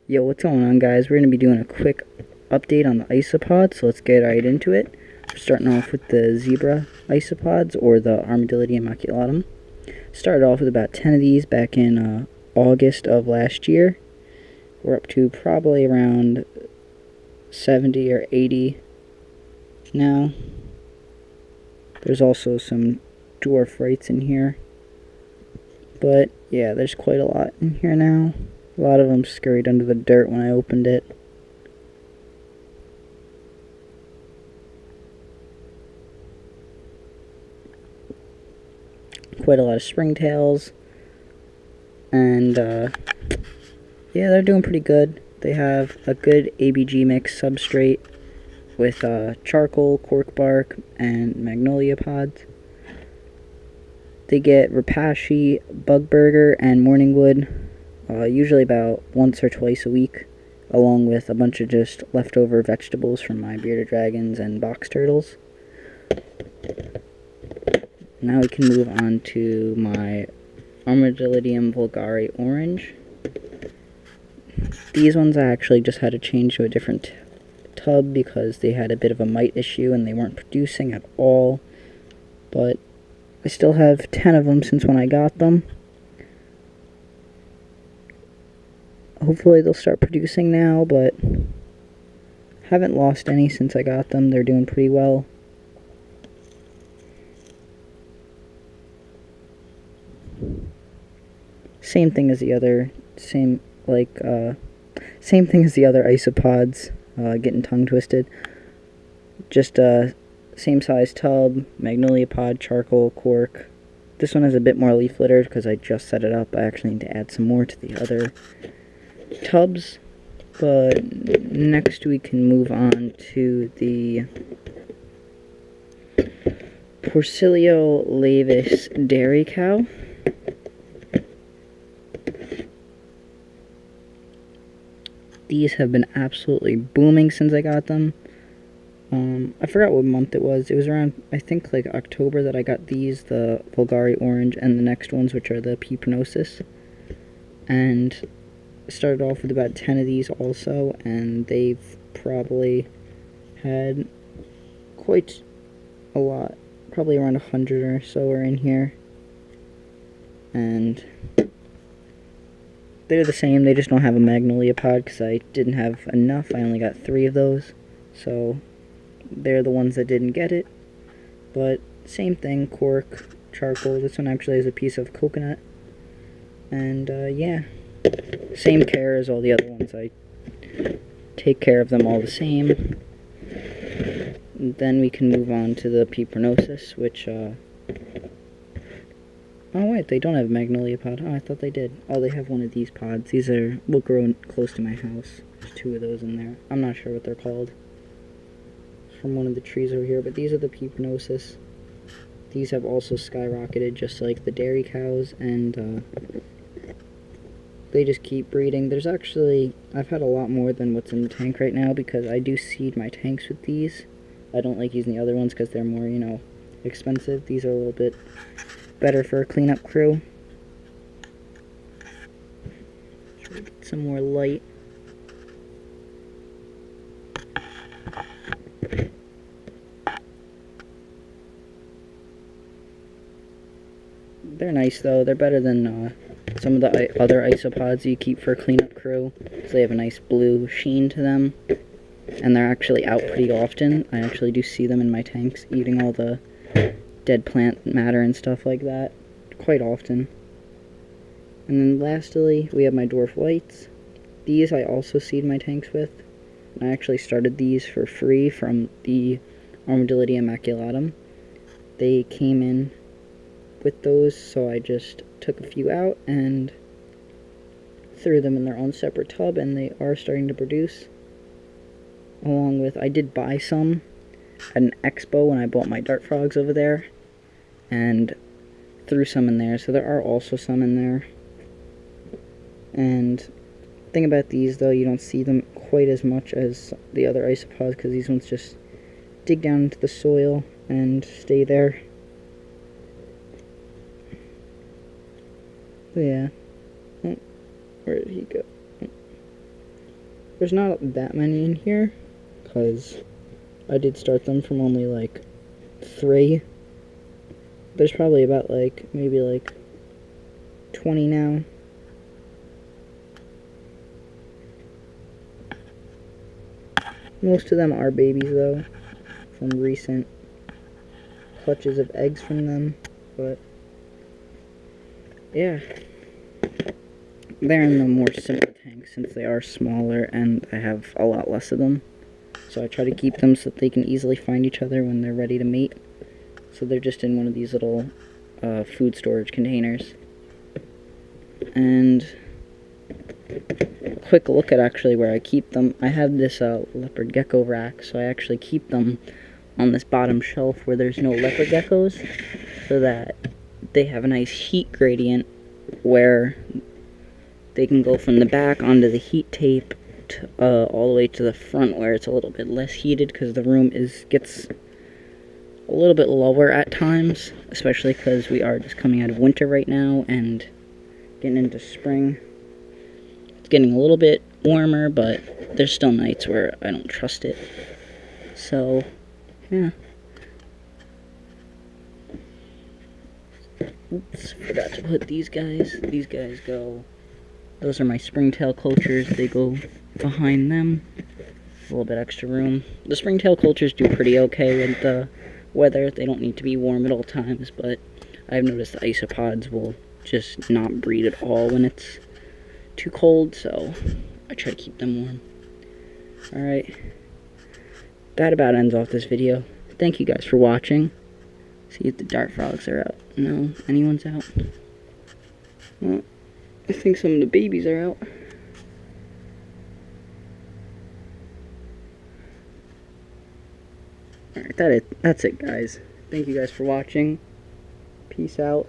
Yo, what's going on, guys? We're going to be doing a quick update on the isopod, so let's get right into it. We're starting off with the zebra isopods, or the Armadillidium maculatum. Started off with about 10 of these back in August of last year. We're up to probably around 70 or 80 now. There's also some dwarf rights in here. But, yeah, there's quite a lot in here now. A lot of them scurried under the dirt when I opened it. Quite a lot of springtails. And, yeah, they're doing pretty good. They have a good ABG mix substrate with charcoal, cork bark, and magnolia pods. They get Repashy, Bug Burger, and Morningwood, usually about once or twice a week, along with a bunch of just leftover vegetables from my bearded dragons and box turtles. Now we can move on to my Armadillidium vulgare orange. These ones I actually just had to change to a different tub because they had a bit of a mite issue and they weren't producing at all. But I still have 10 of them since when I got them. Hopefully they'll start producing now, but haven't lost any since I got them. They're doing pretty well. Same thing as the other isopods, getting tongue twisted. Just same size tub, magnolia pod, charcoal, cork. This one has a bit more leaf litter because I just set it up. I actually need to add some more to the other tubs. But next we can move on to the Porcilio laevis dairy cow. These have been absolutely booming since I got them. I forgot what month it was. It was around, I think, like October that I got these, the vulgare orange, and the next ones, which are the Pepernosis. And started off with about 10 of these also, and they've probably had quite a lot. Probably around 100 or so are in here. And they're the same, they just don't have a magnolia pod because I didn't have enough. I only got 3 of those, so they're the ones that didn't get it. But same thing, cork, charcoal. This one actually has a piece of coconut. And yeah, same care as all the other ones. I take care of them all the same. And then we can move on to the Pepernosis, which oh wait, they don't have magnolia pod. Oh, I thought they did. Oh, they have one of these pods. These will grow close to my house. There's 2 of those in there. I'm not sure what they're called. From one of the trees over here, but these are the Pepernosis. These have also skyrocketed just like the dairy cows, and they just keep breeding. There's actually, I've had a lot more than what's in the tank right now because I do seed my tanks with these. I don't like using the other ones because they're more, expensive. These are a little bit better for a cleanup crew. Try to get some more light. They're nice though. They're better than some of the other isopods you keep for a cleanup crew. So they have a nice blue sheen to them. And they're actually out pretty often. I actually do see them in my tanks eating all the dead plant matter and stuff like that quite often. And then lastly, we have my dwarf whites. These I also seed my tanks with. I actually started these for free from the Armadillidium maculatum. They came in with those, so I just took a few out and threw them in their own separate tub, and they are starting to produce. Along with, I did buy some at an expo when I bought my dart frogs over there, and threw some in there, so there are also some in there. And the thing about these though, you don't see them quite as much as the other isopods because these ones just dig down into the soil and stay there. But yeah. Oh, where did he go? There's not that many in here, because I did start them from only like 3. There's probably about like, maybe like 20 now. Most of them are babies though, from recent clutches of eggs from them, but yeah. They're in the more simple tanks since they are smaller and I have a lot less of them. So I try to keep them so that they can easily find each other when they're ready to mate. So they're just in one of these little food storage containers. And a quick look at actually where I keep them. I have this leopard gecko rack, so I actually keep them on this bottom shelf where there's no leopard geckos, so that they have a nice heat gradient where they can go from the back onto the heat tape to, all the way to the front where it's a little bit less heated, because the room gets a little bit lower at times, especially because we are just coming out of winter right now and getting into spring. It's getting a little bit warmer, but there's still nights where I don't trust it. So, yeah. Oops, forgot to put these guys. These guys go... Those are my springtail cultures. They go behind them. A little bit extra room. The springtail cultures do pretty okay with the weather. They don't need to be warm at all times, but I've noticed the isopods will just not breed at all when it's too cold, so I try to keep them warm. Alright. That about ends off this video. Thank you guys for watching. See if the dart frogs are out. No, anyone's out? Well, I think some of the babies are out. Alright, that's it, guys. Thank you guys for watching. Peace out.